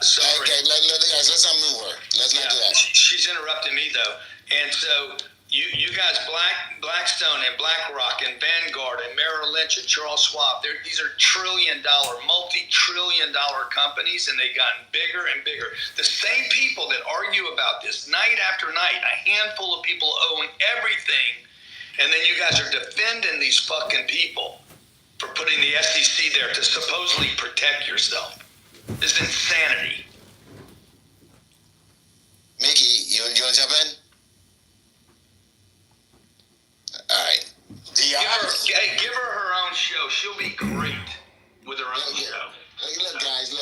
Sorry. Okay, guys, let's not move her. Let's not do that. She's interrupting me though, and so you guys, Blackstone and BlackRock and Vanguard and Merrill Lynch and Charles Schwab, these are multi-trillion-dollar companies, and they've gotten bigger and bigger. The same people that argue about this night after night, a handful of people own everything, and then you guys are defending these fucking people for putting the SEC there to supposedly protect yourself. This is insanity. Mickey, you want to jump in? All right. Give her her own show. She'll be great with her own show. Look, guys.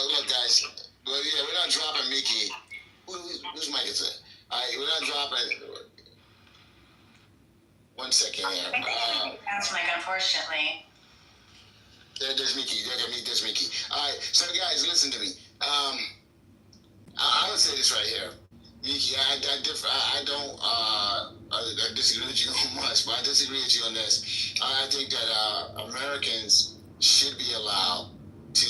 Well, yeah, we're not dropping Mickey. Whose mic is it? All right, we're not dropping. 1 second here. That's Mike, unfortunately. There's Mickey. There's Mickey. All right, so guys, listen to me. I would say this right here. Mickey, I disagree with you on much, but I disagree with you on this. I think that Americans should be allowed to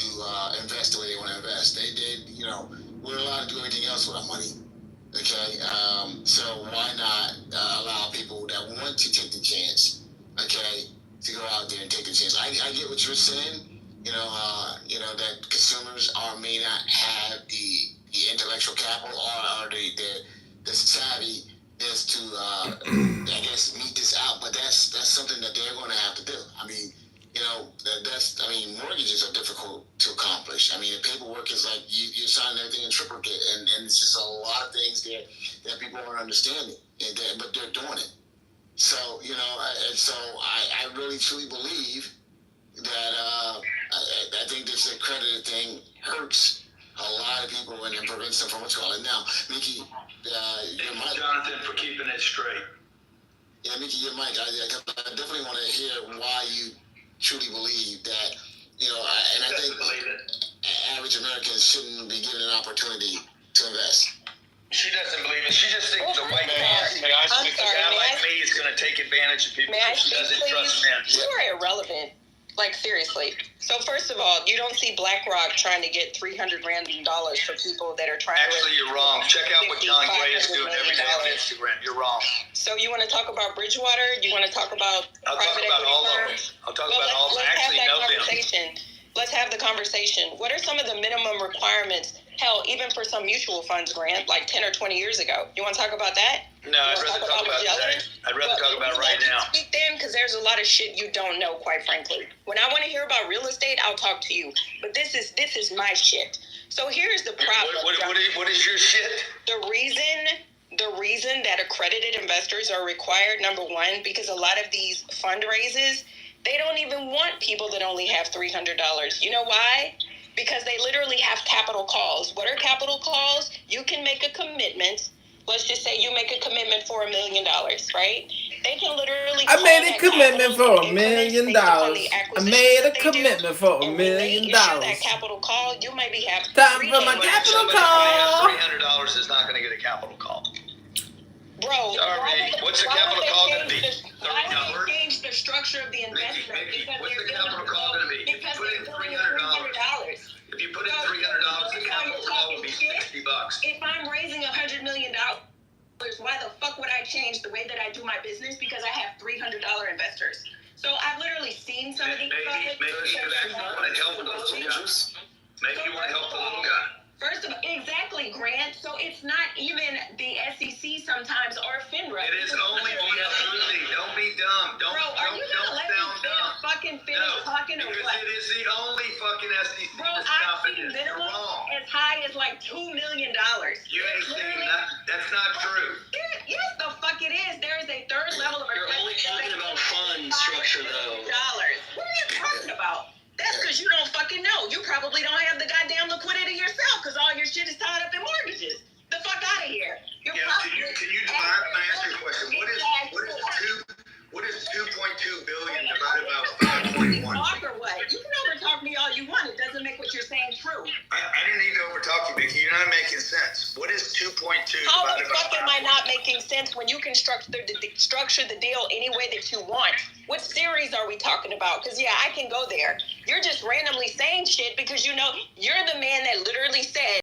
invest the way they want to invest. They did, we're allowed to do everything else with our money. Okay, so why not allow people that want to take the chance, okay, to go out there and take the chance? I get what you're saying, that consumers may not have the intellectual capital or the savvy is to, I guess, meet this out, but that's something that they're going to have to do. I mean, mortgages are difficult to accomplish. I mean, the paperwork is like you're signing everything in triplicate, and it's just a lot of things that people aren't understanding, but they're doing it. So, I really truly believe that I think this accredited thing hurts a lot of people and prevents them from what's called it. Now, Mickey, your mic. Jonathan, for keeping it straight. Yeah, Mickey, your mic. I definitely want to hear why you truly believe that, and I think average Americans shouldn't be given an opportunity to invest. She doesn't believe it. She just thinks the white guy like me is going to take advantage of people. She doesn't trust men. You are irrelevant. Like, seriously. So, first of all, you don't see BlackRock trying to get $300 random for people that are trying Actually, you're wrong. Check out what John Gray is doing every day on Instagram. You're wrong. So, you want to talk about Bridgewater? You want to talk about I'll talk about all of them. I'll talk about all of them. I actually know them. Let's have the conversation. What are some of the minimum requirements? Hell, even for some mutual funds, Grant, like 10 or 20 years ago. You want to talk about that? No, I'd rather talk about today. I'd rather talk about right now. Speak then, because there's a lot of shit you don't know, quite frankly. When I want to hear about real estate, I'll talk to you. But this is my shit. So here's the problem. What is your shit? The reason that accredited investors are required, number one, because a lot of these fundraisers, they don't even want people that only have $300. You know why? Because they literally have capital calls. What are capital calls? You can make a commitment. Let's just say you make a commitment for $1 million, right? They can literally. I made a commitment for $1 million. I made a commitment for $1 million. That capital call, you maybe have. Time for my capital call. $300 is not going to get a capital call. Bro, what's the capital call going to be? Why would they change the structure of the investment? What's the capital call going to be? Because If you put in $300. $300. If you put in $300, the capital call would be $60. If I'm raising $100 million, why the fuck would I change the way that I do my business? Because I have $300 investors. So I've literally seen some of these. Maybe you want to help the little guy. Maybe you want to help the little guy. First of all, exactly, Grant. So it's not even the SEC sometimes or FINRA. It is only the SEC. Don't be dumb. Don't sound dumb. Fucking finish talking or what? It is the only fucking SEC Bro, that's I've stopping seen this. You're minimum wrong. as high as like $2 million. You ain't seen that. That's not true. Yes, the fuck it is. There is a third level of. You're only talking about fund structure, though. What are you talking about? That's because you don't fucking know. You probably don't have the goddamn liquidity yourself because all your shit is tied up in mortgages. The fuck out of here. Can you divide? Let me ask you a question. What is 2.2 billion divided by 5.1? Or what? You can overtalk me all you want. It doesn't make what you're saying true. I didn't need to overtalk you, Vicky. You're not making sense. What is 2.2 How divided the by 5.1? fuck am I not making sense when you can structure the deal any way that you want? What series are we talking about? Because, yeah, I can go there. You're just randomly saying shit because, you're the man that literally said,